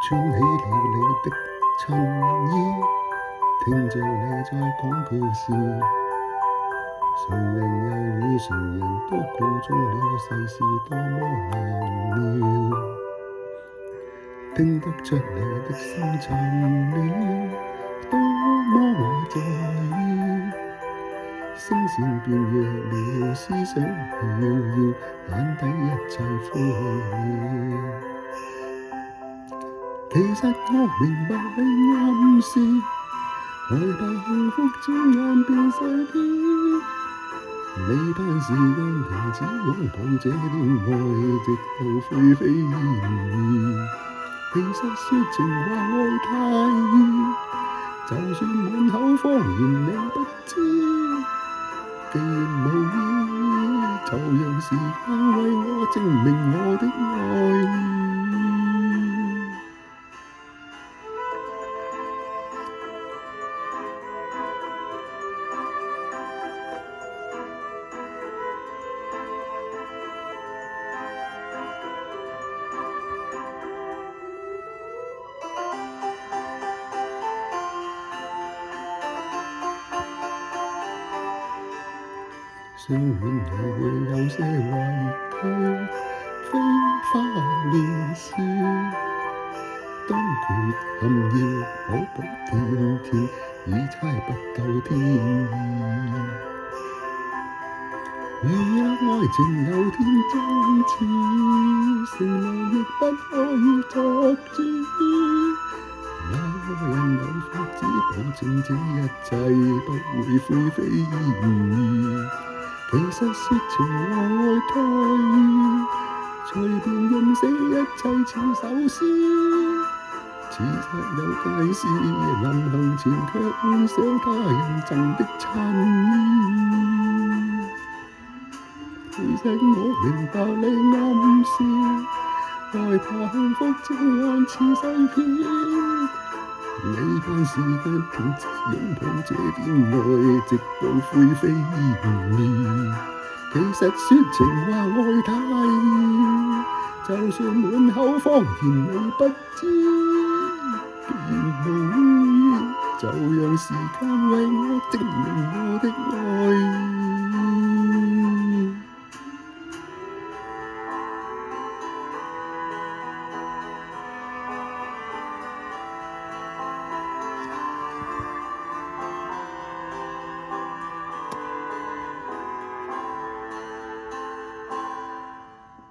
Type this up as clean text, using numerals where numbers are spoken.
穿起了你的襯衣，聽着你在講故事，誰人又與誰人都告中了世事多麼難料，聽得出你的深沉了，多麼我在意，聲線變弱了，思想飄搖，眼底一切灰了。其實我明白你暗示，害怕幸福轉眼變細啲。你班時間停止擁抱這戀愛，直到灰飛煙滅。其實說情話愛太易，就算滿口謊言你不知。既然無意，就讓時間為我證明我的愛意。相戀你會有些畏懼，非花亂事。當缺陷要補補甜甜，已猜不透天意。如若愛情有天終止，承諾亦不可以作主。哪個人有法子保證這一切不會灰飛煙滅？其實說情話愛太易，隨便認死一切似首詩。似實有界線，臨行前卻幻想他人贈的襯衣。其實我明白你暗示，害怕幸福轉眼似細片。你班時間停止擁抱這戀愛，直到灰飛煙滅。其實說情話愛太易，就算滿口謊言你不知。既然無意，就讓時間為我證明我的愛